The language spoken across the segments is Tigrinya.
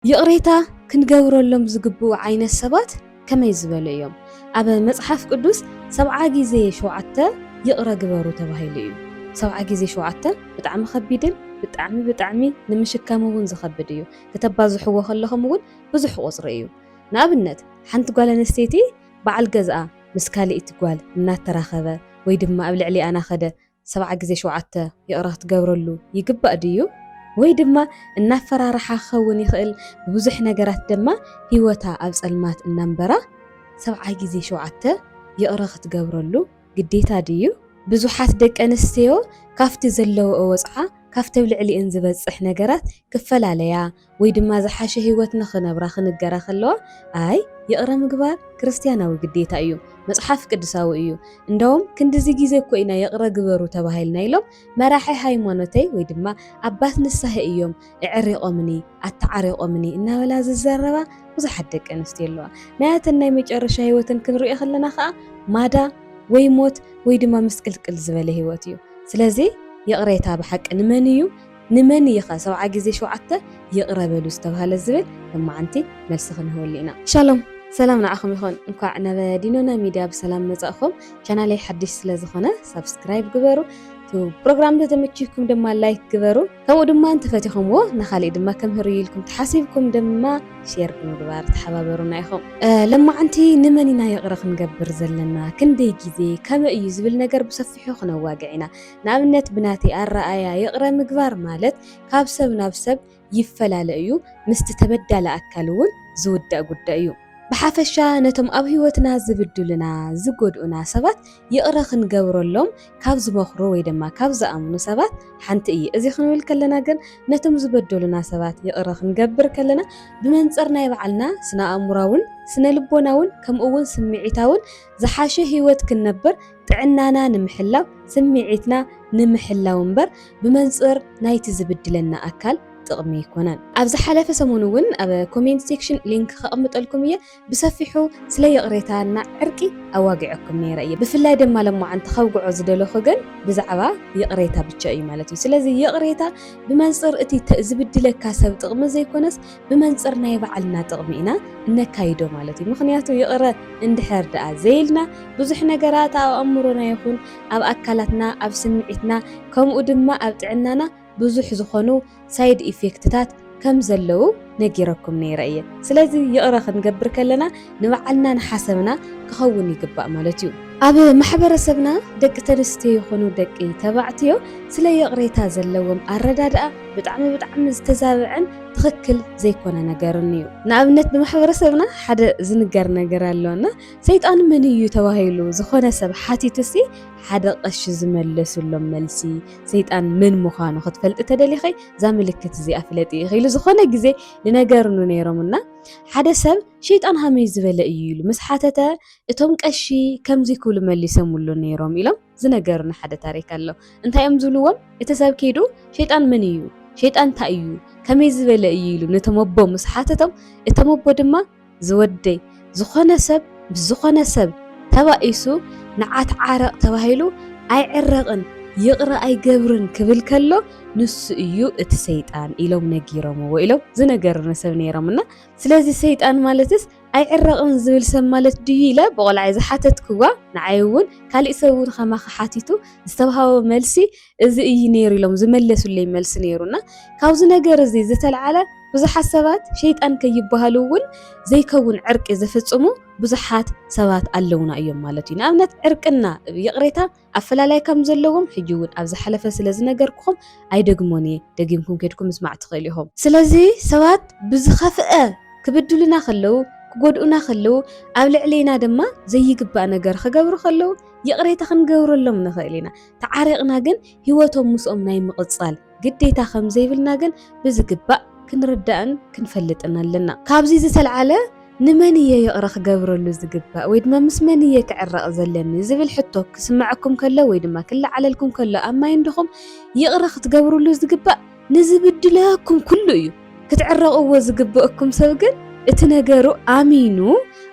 يقريتا ክንገብረሎም ዝግብኡ ዓይነት ሰባት ከመይ ዝበሉ እዮም? ኣብ መጽሓፍ ቅዱስ 70 ግዜ 7 ይቕረ ግበሩ ተባሂሉ እዩ። 70 ግዜ 7 ብጣዕሚ ከቢድን ብጣዕሚ ንምሽካም እውን ዝከብድ እዩ። ከተባዝሕዎ ከለኹም እውን ብዙሕ ቁፅሪ እዩ። ንኣብነት ሓንቲ ጓል ኣንስተይቲ በዓል ገዝኣ ምስ ካልእቲ ጓል እናተራኸበ ወይ ድማ ኣብ ልዕሊ ኣና ኸደ 70 ግዜ 7 ይቕረ ክትገብረሉ ይግባእ ድዩ? ወይ ድማ እናፈራርሓ ክኸውን ይኽእል ብዙሕ ነገራት ድማ ሂወታ ኣብ ጸልማት እናንበራ 70 ግዜ 7 ይቕረ ክትገብረሉ ግዴታ ድዩ? ብዙሓት ደቂ ኣንስትዮ ካፍቲ ዘለውኦ ወፅዓ ካፍቲ ኣብ ልዕሊአን ዝበፅሕ ነገራት ክፈላለያ ወይ ድማ ዝሓሸ ሂወት ንኽነብራ ክንገራ ከለዋ ኣይ ይቕረ ምግባር ክርስትያናዊ ግዴታ እዩ፣ መጽሓፍ ቅዱሳዊ እዩ። እንደውም ክንዲዚ ግዜ እኮ ኢና ይቕረ ግበሩ ተባሂልና ኢሎም መራሒ ሃይማኖተይ ወይ ድማ ኣባት ንስሐ እዮም እዕሪቆምኒ ኣተዓሪቆምኒ እናበላ ዝዘረባ ብዙሓት ደቂ ኣንስትዮ ኣለዋ። ናያተን ናይ መጨረሻ ሂወተን ክንሪኦ ከለና ከዓ ማዳ ወይ ሞት ወይ ድማ ምስቅልቅል ዝበለ ሂወት እዩ። ስለዚ ይቕሬታ ብሓቂ ንመን እዩ? ንመን ኢኻ 70 ግዜ 7 ይቕረ በሉ ዝተባሃለ ዝብል ለማዓንቲ መልሲ ክንህበሉ ኢና። ሻሎም ሰላም ንዓኹም ይኹን። እንኳዕ ናብ ዲኖና ሚድያ ብሰላም መጻእኹም። ቻናለይ ሓድሽ ስለ ዝኾነ ሰብስክራይብ ግበሩ፣ ፕሮግራም ተተመቺኩም ድማ ላይክ ግበሩ፣ ከምኡ ድማ እንተፈቲኹምዎ ንኻሊእ ድማ ከምህር ኢልኩም ተሓሲብኩም ድማ ሼር ብምግባር ተሓባበሩና ኢኹም። ለማዓንቲ ንመን ኢና ይቕረ ክንገብር ዘለና? ክንደይ ግዜ ከመይ እዩ ዝብል ነገር ብሰፊሑ ክነዋግዕ ኢና። ንኣብነት ብናቲ ኣረኣያ ይቕረ ምግባር ማለት ካብ ሰብ ናብ ሰብ ይፈላለ እዩ፣ ምስቲ ተበዳለ ኣካል እውን ዝውዳእ ጉዳይ እዩ። ብሓፈሻ ነቶም ኣብ ሂወትና ዝብድሉና ዝጎድኡና ሰባት ይቕረ ክንገብረሎም ካብ ዝመኽሩ ወይ ድማ ካብ ዝኣምኑ ሰባት ሓንቲ እየ። እዚ ክንብል ከለና ግን ነቶም ዝበደሉና ሰባት ይቕረ ክንገብር ከለና ብመንፅር ናይ ባዕልና ስነ ኣእምሮውን ስነ ልቦናውን ከምኡ እውን ስምዒታውን ዝሓሸ ሂወት ክንነብር ጥዕናና ንምሕላው ስምዒትና ንምሕላው እምበር ብመንፅር ናይቲ ዝብድለና ኣካል ጥቕሚ ይኮነን። ኣብ ዝሓለፈ ሰሙን እውን ኣብ ኮሜንት ሴክሽን ሊንክ ከቕምጠልኩም እየ ብሰፊሑ ስለ ይቕሬታና ዕርቂ ኣዋጊዐኩም ነይረ እየ። ብፍላይ ድማ ለማዓንቲ ከውግዖ ዝደለኹ ግን ብዛዕባ ይቕሬታ ብቻ እዩ ማለት እዩ። ስለዚ ይቕሬታ ብመንፅር እቲ ዝብድለካ ሰብ ጥቕሚ ዘይኮነስ ብመንፅር ናይ ባዕልና ጥቕሚ ኢና እነካይዶ ማለት እዩ። ምክንያቱ ይቕረ እንድሕር ደኣ ዘይልና ብዙሕ ነገራት ኣብ ኣእምሮና ይኹን ኣብ ኣካላትና ኣብ ስምዒትና ከምኡ ድማ ኣብ ጥዕናና ብዙሕ ዝኾኑ ሳይድ ኢፌክትታት ከም ዘለዉ ነጊረኩም ነይረ እየ። ስለዚ ይቕረ ክንገብር ከለና ንባዕልና ንሓሰብና ክኸውን ይግባእ ማለት እዩ። ኣብ ማሕበረሰብና ደቂ ተንስትዮ ይኹኑ ደቂ ተባዕትዮ ስለ ይቕሬታ ዘለዎም ኣረዳድኣ ብጣዕሚ ዝተዛብዐን ትኽክል ዘይኮነ ነገርን እዩ። ንኣብነት ብማሕበረሰብና ሓደ ዝንገር ነገር ኣለና። ሰይጣን መን እዩ ተባሂሉ ዝኾነ ሰብ ሓቲቱሲ ሓደ ቀሺ ዝመለሱሎም መልሲ ሰይጣን ምን ምዃኑ ክትፈልጥ ተደሊኸይ እዛ ምልክት እዚ ኣፍለጢ ኢሉ ዝኾነ ግዜ ንነገርኑ ነይሮምና ሓደ ሰብ ሸይጣን ሃመይ ዝበለ እዩ ኢሉ ምስ ሓተተ እቶም ቀሺ ከምዚ ክብሉ መሊሰምሉ ነይሮም ኢሎም ዝነገሩና ሓደ ታሪክ ኣሎ። እንታይ እዮም ዝብልዎም? እቲ ሰብ ከይዱ ሸይጣን ምን እዩ? ሸይጣን እንታይ እዩ? ከመይ ዝበለ እዩ ኢሉ ነቶም ኣቦ ምስ ሓተቶም እቶም ኣቦ ድማ ዝወደይ ዝኾነ ሰብ ተባኢሱ ንዓት ዓረቕ ተባሂሉ ኣይዕረቕን ይቕረ ኣይገብርን ክብል ከሎ ንሱ እዩ እቲ ሰይጣን ኢሎም ነጊሮምዎ ኢሎም ዝነገሩና ሰብ ነይሮምና። ስለዚ ሰይጣን ማለትስ ኣይዕረቕን ዝብል ሰብ ማለት ድዩ ኢለ ብቆልዓይ ዝሓተትክዋ ንዓይ እውን ካልእ ሰብ እውን ከማኸ ሓቲቱ ዝተባሃቦ መልሲ እዚ እዩ ነይሩ ኢሎም ዝመለሱለይ መልሲ ነይሩና። ካብዚ ነገር እዚ ዝተልዓለ ብዙሓት ሰባት ሸይጣን ከይበሃሉ እውን ዘይከውን ዕርቂ ዝፍጽሙ ብዙሓት ሰባት ኣለውና እዮም ማለት እዩ። ንኣብነት ዕርቅና ይቕሬታ ኣፈላላይ ከም ዘለዎም ሕጂ እውን ኣብ ዝሓለፈ ስለ ዝነገርኩኹም ኣይደግሞን እየ፣ ደጊምኩም ከድኩም ምስማዕ ትኽእሉ ኢኹም። ስለዚ ሰባት ብዝኸፍአ ክብድሉና ከለዉ ክጎድኡና ከለዉ ኣብ ልዕሊና ድማ ዘይግባእ ነገር ክገብሩ ከለዉ ይቕሬታ ክንገብረሎም ንኽእል ኢና። ተዓሪቕና ግን ሂወቶም ምስኦም ናይ ምቕጻል ግዴታ ከም ዘይብልና ግን ብዝግባእ ክንርዳእን ክንፈልጥን ኣለና። ካብዚ ዝተልዓለ ንመን እየ ይቕረ ክገብረሉ ዝግባእ ወይ ድማ ምስ መን እየ ክዕረቕ ዘለኒ ዝብል ሕቶ ክስማዓኩም ከሎ ወይ ድማ ክለዓለልኩም ከሎ ኣብ ማይ እንድኹም ይቕረ ክትገብሩሉ ዝግባእ ንዝብድለኩም ኩሉ እዩ። ክትዕረቕዎ ዝግብአኩም ሰብ ግን እቲ ነገሩ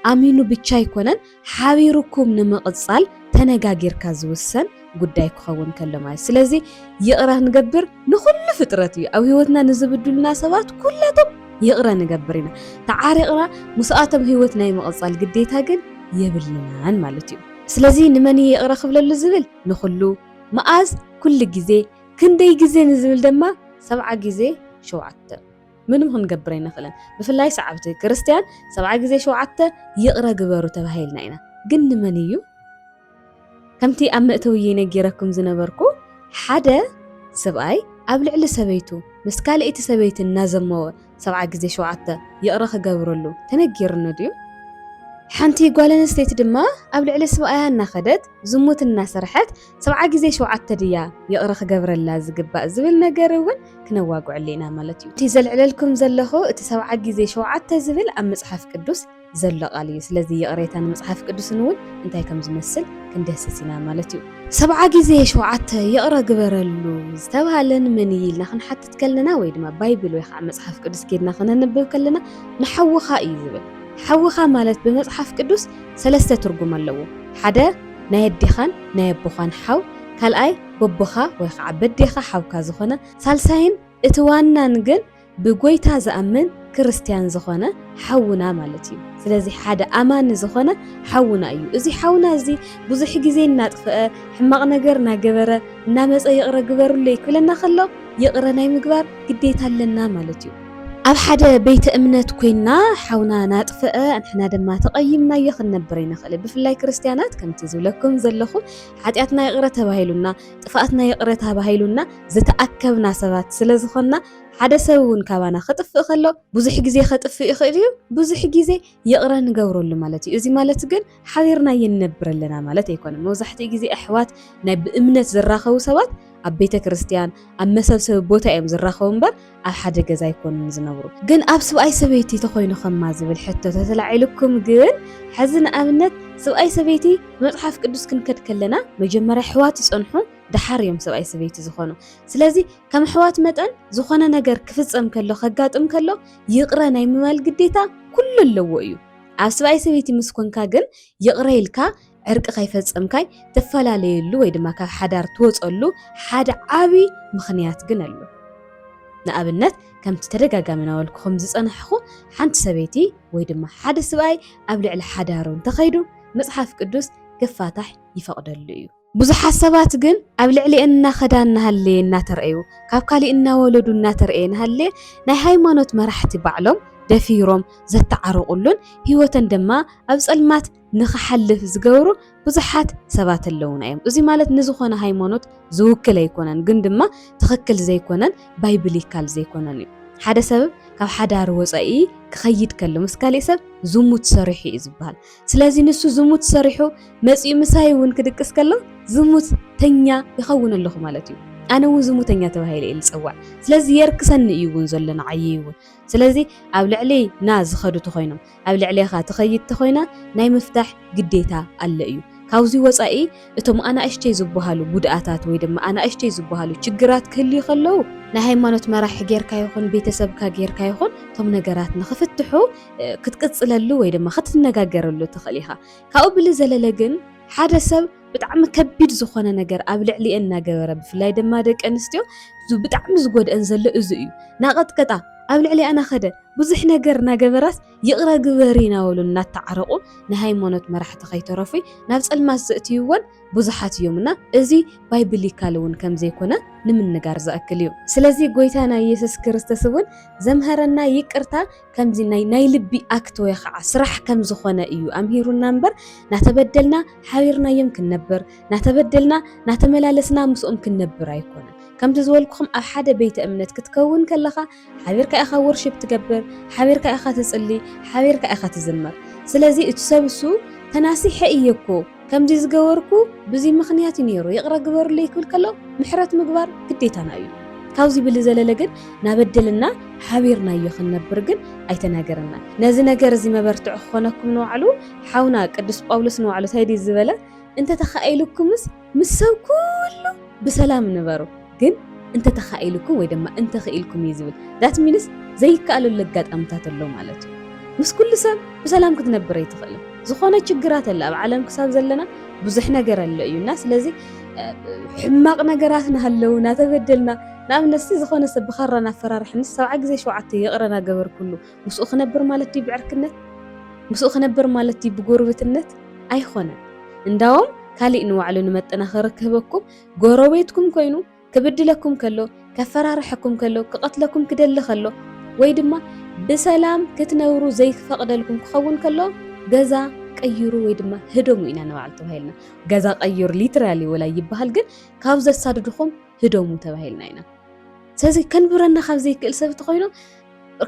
ኣሚኑ ብቻ ኣይኮነን ሓቢሩኩም ንምቕጻል ተነጋጊርካ ዝውሰን ጉዳይ ክኸውን ከሎ ማለት። ስለዚ ይቕረ ክንገብር ንኩሉ ፍጥረት እዩ። ኣብ ሂወትና ንዝብድሉና ሰባት ኩላቶም يقرأ نجبرنا تعارقنا مساعتهم هيوتنا يمقصال قديتها جن يبلنان مالتيو سلازي نمني يقرأ خبل الزبل نخلو مقاز كل جزء كندي جزء نزبل دما 7 جزء شوعته منهم هنجبرينا خلنا بفلاي صعبتي كريستيان 7 جزء شوعته يقرأ جبرو تبهيلنا هنا جن منيو كمتي أمتوي نجيركم زنبركو حدا سبعي قبل على سبيتو مسكال إيت سبيت النازم 7 جزء شوعته يقرأ خجبرلو تنجيرنا ديو حنتي قالنا ستيت دما قبل على سبعي ناخدت زموت الناس رحت 7 جزء شوعته ديا يقرأ خجبر اللازق بقى زبل نجرون كنواقع علينا مالتيو تيزل عليكم زلخو 7 جزء شوعته زبل أم مصحف قدوس زلق عليه سلذي يقريتان مصحف قدوس نقول انتي كم زمثل كندسسينا مالتيو 7 جزء شوعته يقرا جبرلو استوهلن من يلنا خن حتى تكلنا ويدما بايبل ويخا مصحف قدوس كيدنا خن ننبب كلنا نحوخا يزبل حوخا مالت بمصحف قدوس 3 ترجم اللو حدا نايدخان نايبخان حو كالاي ببخا ويخا بديخا حوكا زخونه سالساين اتوانا نجن بقويتا زأمن كريستيان زخونه حونا مالتي سلازي حدا أمان زخونه حونا أيو إزي حونا إزي بزح جزين ناطفئ حماق نجر ناجبره نامس يقرأ جبر اللي كلنا خلو يقرأ ناي مجبر قديت لنا مالتيو أب حدا بيت أمنت كوينا حونا ناطفئ نحنا دما تقيمنا يخن نبرينا خلي بفلاي كريستيانات كم تزولكم زلخو حاتياتنا يقرأ تباهيلونا طفأتنا يقرأ تباهيلونا زتأكبنا سبات سلازخنا حدا سوون كوانا خطف خلو بزح جزي خطف يخليو بزح جزي يقرأ نجورو مالتي إزي مالت جن حذرنا ينبر لنا مالتي يكون موزحتي جزي أحوات نب أمنة زراخو سوات أبيت كريستيان أما سب بوتا أم زراخو مبر أحد جزا يكون زنورو جن أبسو أي سبيتي تخوينو خمازي بالحتة تتلعي لكم جن حزن أمنت سو أي سبيتي مصحف قدوس كنكد كلنا مجمرة حوات يصنحون دحر يوم سبعي سبيتي زخونو سلازي كم حوات متن زخونا نجر كفصم كله خقات كله يقرا ناي ممال قديتا كل اللويو ኣብ سبعي سبيتي مسكون كاجن يقرا يلكا عرق خيفصم كاي تفلاليلو ወይ ድማ ካብ ሓዳር ትወፀሉ ሓደ ዓቢ ምኽንያት ግን ኣሎ ንኣብነት ከምቲ ተደጋጋሚና ወልኩም ዝጸንሕኹ ሓንቲ ሰበይቲ ወይ ድማ ሓደ ሰብኣይ ኣብ ልዕሊ ሓዳሩ እንተኸይዱ መጽሓፍ ቅዱስ ገፋታሕ ይፈቅደሉ እዩ ብዙሓት ሰባት ግን ኣብ ልዕሊ እናኸዳና ሃለ እናተርአዩ ካብ ካሊእ እናወለዱ እናተርአየን ሃለ ናይ ሃይማኖት መራሕቲ ባዕሎም ደፊሮም ዘተዓረቁሉን ህይወተን ድማ ኣብ ጸልማት ንኽሓልፍ ዝገብሩ ብዙሓት ሰባት ኣለውና እዮም እዚ ማለት ንዝኾነ ሃይማኖት ዝውክል ኣይኮነን ግን ድማ ትኽክል ዘይኮነን ባይብሊካል ዘይኮነን እዩ ሓደ ሰብ ካብ ሓዳር ወፃኢ ክኸይድ ከሎ ምስ ካሊእ ሰብ ዝሙት ሰሪሑ እዩ ዝበሃል ስለዚ ንሱ ዝሙት ሰሪሑ መፂኡ ምሳይ እውን ክድቅስ ከሎ ዝሙት ተኛ ይኸውን ኣለኹ ማለት እዩ ኣነ እውን ዝሙተኛ ተባሂለ ኢል ጽዋዕ ስለዚ የርክሰኒ እዩ እውን ዘሎ ንዓይ እውን ስለዚ ኣብ ልዕሊ ና ዝኸዱ ተኾይኖም ኣብ ልዕሊኻ ትኸይድ ተኾይና ናይ ምፍታሕ ግዴታ ኣለ እዩ ካብዚ ወፃኢ እቶም ኣናእሽተይ ዝበሃሉ ጉድኣታት ወይ ድማ ኣናእሽተይ ዝበሃሉ ችግራት ክህልዩ ከለው ናይ ሃይማኖት መራሒ ጌርካ ይኹን ቤተሰብካ ጌርካ ይኹን እቶም ነገራት ንኽፍትሑ ክትቅጽለሉ ወይ ድማ ክትነጋገረሉ ትኽእል ኢኻ ካብኡ ብዝዘለለ ግን ሓደ ሰብ ብጣዕሚ ከቢድ ዝኾነ ነገር ኣብ ልዕሊአን እናገበረ ብፍላይ ድማ ደቂ ኣንስትዮ ብጣዕሚ ዝጎድአን ዘሎ እዚ እዩ ናቐጥቀጣ ኣብ ልዕሊ ኣና ኸደ ብዙሕ ነገር እናገበራስ ይቕረ ግበሪ ናበሉ እናተዓረቁ ንሃይማኖት መራሕቲ ከይተረፉ ናብ ጸልማት ዘእትይዎን ብዙሓት እዮምና እዚ ባይብሊካል እውን ከም ዘይኮነ ንምንጋር ዝኣክል እዩ ስለዚ ጎይታና ኢየሱስ ክርስቶስ እውን ዘምሃረና ይቅርታ ከምዚ ናይ ልቢ ኣክት ወይ ከዓ ስራሕ ከም ዝኾነ እዩ ኣምሂሩና እምበር ናተበደልና ሓቢርናዮም ክንነብር ናተበደልና ናተመላለስና ምስኦም ክንነብር ኣይኮነን ከምቲ ዝበልኩኹም ኣብ ሓደ ቤተ እምነት ክትከውን ከለኻ ሓቢርካ ኢኻ ወርሺፕ ትገብር ሓቢርካ ኢኻ ትጽሊ ሓቢርካ ኢኻ ትዝመር ስለዚ እቲ ሰብ እሱ ተናሲሐ እየኮ ከምዚ ዝገበርኩ በዚ ምኽንያት ነይሩ ይቕረ ግበሩለይ ክብል ከሎ ምሕረት ምግባር ግዴታና እዩ ካብዚ ብል ዘለለ ግን ናበደልና ሓቢርናዮ ክንነብር ግን ኣይተናገረና ነዚ ነገር እዚ መበርትዕ ክኾነኩም ንባዕሉ ሓውና ቅዱስ ጳውሎስ ንባዕሉ ታይዲ ዝበለ እንተ ተኻኢልኩምስ ምስ ሰብ ኩሉ ብሰላም ንበሩ ግን እንተ ተኻኢልኩም ወይ ድማ እንተ ኽኢልኩም ይዝብል ዳት ሚንስ ዘይከኣለሉ ኣጋጣምታት ኣሎ ማለት እዩ ምስ ኩሉ ሰብ ብሰላም ክትነብር ኣይትኽእል ዝኾነ ችግራት ኣለ ኣብ ዓለም ክሳብ ዘለና ብዙሕ ነገር ኣሎ እዩና ስለዚ ሕማቕ ነገራት ናሃለው ናተበደልና ንኣብነት ዝኾነ ሰብ ብኸረና ኣፈራርሕ ምስ 7 ግዜ 7 የቕረና ገበር ኩሉ ምስኡ ክነብር ማለት እዩ ብዕርክነት ምስኡ ክነብር ማለት እዩ ብጎረቤትነት ኣይኾነን እንዳውም ካሊእ ንባዕሉ ንመጠናኸሪ ክህበኩም ጎረቤትኩም ኮይኑ ክብድለኩም ከሎ ከፈራርሐኩም ከሎ ክቐትለኩም ክደሊ ከሎ ወይ ድማ ብሰላም ክትነብሩ ዘይፈቅደልኩም ክኸውን ከሎ ገዛ ቀይሩ ወይ ድማ ህደሙ ኢና ንባዕሉ ተባሂልና ገዛ ቀይሩ ሊትራሊ ወላ ይበሃል ግን ካብ ዘሳድድኩም ህደሙ ተባሂልና ኢና ስለዚ ከንብረና ካብ ዘይክእል ሰብ ተኾይኑ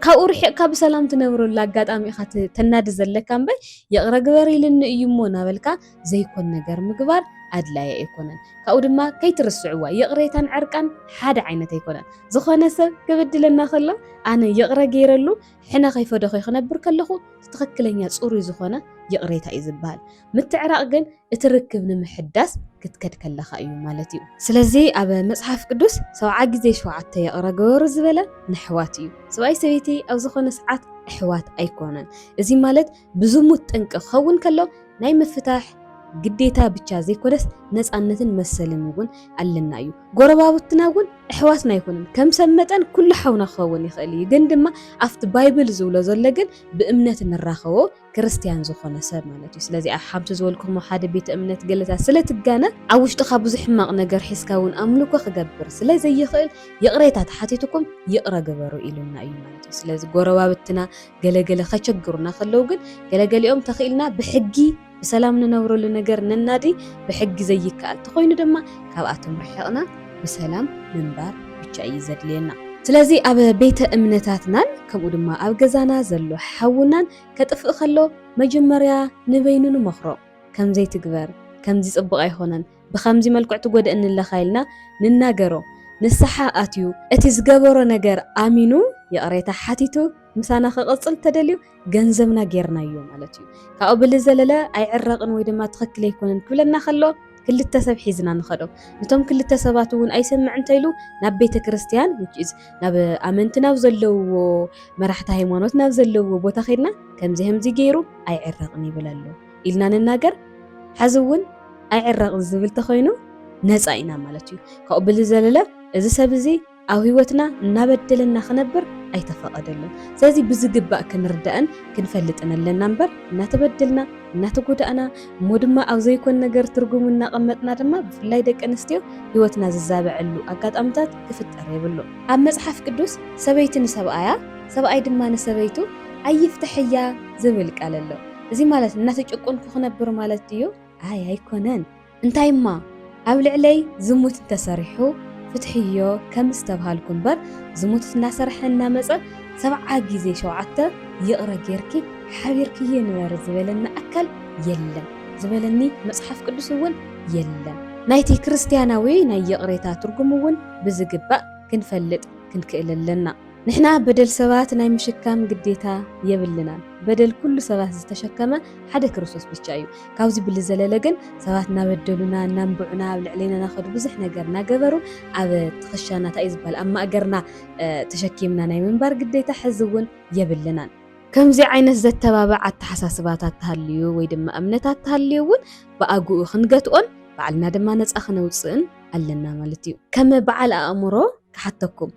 ካብኡ ርሒቕካ ብሰላም ትነብረሉ ኣጋጣሚ ኢኻ ተናዲ ዘለካ እምበር የቕረ ግበር ኢልኒ እዩ እሞ ናበልካ ዘይኮን ነገር ምግባር ኣድላየ ኣይኮነን ካብኡ ድማ ከይትርስዕዋ የቕሬታን ዕርቃን ሓደ ዓይነት ኣይኮነን ዝኾነ ሰብ ክብድለና ከሎ ኣነ የቕረ ገይረሉ ሕነ ከይፈደኸ ክነብር ከለኹ ትክክለኛ ፅሩይ ዝኾነ የቕሬታ እዩ ዝበሃል ምትዕራቕ ግን እቲ ርክብ ንምሕዳስ ክትከድ ከለኻ እዩ ማለት እዩ ስለዚ ኣብ መፅሓፍ ቅዱስ 7 ግዜ 7 የቕረ ገበሩ ዝበለ ንሕዋት እዩ ሰብኣይ ሰበይቲ ኣብ ዝኾነ ሰዓት ኣሕዋት ኣይኮነን እዚ ማለት ብዝሙት ጠንቂ ክኸውን ከሎ ናይ ምፍታሕ ግዴታ ብቻ ዘይኮነስ ነፃነትን መሰልን እውን ኣለና እዩ ጎረባብትና እውን ኣሕዋትና ኣይኮኑን ከም ሰብ መጠን ኩሉ ሓውና ክኸውን ይኽእል እዩ ግን ድማ ኣብቲ ባይብል ዝብሎ ዘሎ ግን ብእምነት ንራኸቦ ክርስቲያን ዝኾነ ሰብ ማለት እዩ ስለዚ ኣብ ሓምቲ ዝበልኩሞ ሓደ ቤተ እምነት ገለታት ስለትጋነ ኣብ ውሽጥኻ ብዙሕ ሕማቕ ነገር ሒዝካ እውን ኣምልኮ ክገብር ስለዘይኽእል የቕሬታ ተሓቲትኩም ይቕረ ገበሩ ኢሉና እዩ ማለት እዩ ስለዚ ጎረባብትና ገለገለ ከቸግሩና ከለው ግን ገለገሊኦም ተኽኢልና ብሕጊ بسلام ننورو لنجر ننادي بحق زي كأل تخوين دما كاباتهم رحقنا بسلام منبار بتشاي زدلينا سلازي أب بيت أمنتاتنا كم دما أب جزانا زلو حونان كتفق خلو مجمريا نبينو مخرو كم زي تكبر كم زي صبغي هونان بخمزي ملكو اعتقد أن الله خايلنا نناجرو نسحا أتيو اتزجبرو نجر آمينو يقريتا حاتيتو مسانا خقصل تدليو ገንዘብና ጌርና እዩ ማለት እዩ ካብኡ ብል ዘለለ ኣይዕረቕን ወይ ድማ ትኽክል ኣይኮነን ክብለና ከሎ ክልተ ሰብ ሒዝና ንኸዶ ነቶም ክልተ ሰባት እውን ኣይሰምዕ እንተይሉ ናብ ቤተ ክርስቲያን which is ናብ ኣመንቲ ናብ ዘለውዎ መራሕቲ ሃይማኖት ናብ ዘለውዎ ቦታ ኸድና ከምዚ ገይሩ ኣይዕረቕን ይብለሎ ኢልና ንናገር ሓዚ እውን ኣይዕረቕን ዝብል ተኾይኑ ነፃ ኢና ማለት እዩ ካብኡ ብል ዘለለ እዚ ሰብ እዚ ኣብ ህይወትና እናበደለና ክነብር ኣይተፈቀደልን ስለዚ ብዝግባእ ክንርዳእን ክንፈልጥን ኣለና እምበር እናተበደልና እናተጎዳእና እሞ ድማ ኣብ ዘይኮን ነገር ትርጉም እናቐመጥና ድማ ብፍላይ ደቂ ኣንስትዮ ህይወትና ዝዛበዐሉ ኣጋጣሚታት ክፍጠር የብሉ ኣብ መፅሓፍ ቅዱስ ሰበይቲ ንሰብኣያ ሰብኣይ ድማ ንሰበይቱ ኣይፍትሕያ ዝብል ቃል ኣሎ እዚ ማለት እናተጨቆንኩ ክነብር ማለት እዩ ኣይኮነን እንታይማ ኣብ ልዕለይ ዝሙት ተሰሪሑ فتحيو كم استبهالكم بر زموت ناسرحنا مزا 7 ግዜ 7 يقرا جيركي حبيركي ينور زبلنا أكل يلا زبلني مصحف قدس ون يلا نايتي كريستياناوي ناي يقريتا ترجم ون بزقبا كنفلت كنكئل لنا نحنا بدل سبات ناي مشكام قديتا يبلنا بدل كل سبات زتشكمه حدا كريستوس بيشايو كاوزي بالزلالجن سباتنا بدلونا ننبعنا علينا ناخذ بزح نجرنا جبرو على تخشانا تايزبال اما اجرنا تشكيمنا ناي منبر قديتا حزون يبلنا كم زي عين الزتبابع التحساسبات تهليو ويدما امنتات تهليون باقو خنقتون بعلنا دما نصخنا وصن علنا مالتيو كم بعل امرو كحتكم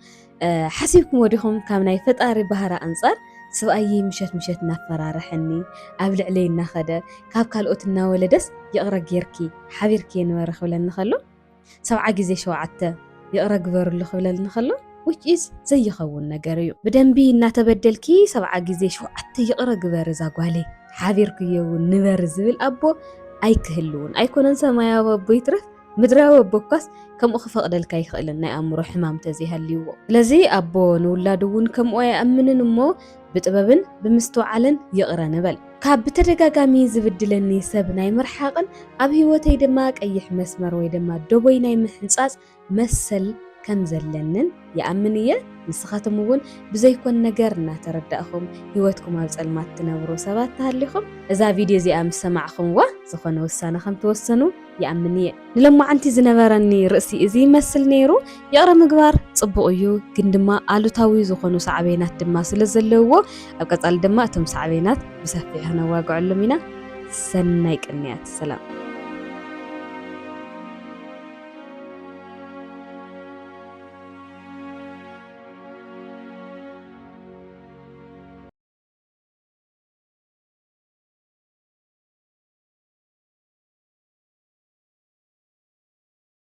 حسيبكم وديهم كم ناي فطاري بهرا انصار سبأي مشت نفرارحني قبل علينا خدا كاب كالوتنا ولدس يقرا جيركي حبيركي نورخ ولا نخلو 7 ግዜ 7 يقرا جبر له ولا نخلو which is زي خون نجاريو بدنبي ناتبدلكي 7 ግዜ 7 يقرا جبر زاغوالي حبيركي ونبر زبل ابو ايكهلون ايكونن سمايا ابو يترف مدراو بوكاس كم أخفقدل كاي خلنا أمر حمام تزيها الليو لذي أبو نولادون كم أي أمنن مو بتبابن بمستوعلن يقرا نبل كاب بترجاجامي زبدلني سبناي مرحقن أبي وتيدماك أيح مسمر ويدما دوبيناي محنصاص مسل كم زلنن يأمنية نسخاتمون بزيكون نجرنا تردأهم هيوتكم هالسلمات تنورو سبات تهليكم إذا فيديو زي أم سمعكم زخنا وسانا خم توسنوا يأمنية لما أنتي زنبرني رأسي إزي مسل نيرو يقرأ مقبار صبقيو كندما قالوا تاوي زخنو صعبينات دما سلزلوا أبقى تقال دما تم صعبينات بسفيحنا واقع علمينا سنايك النيات سلام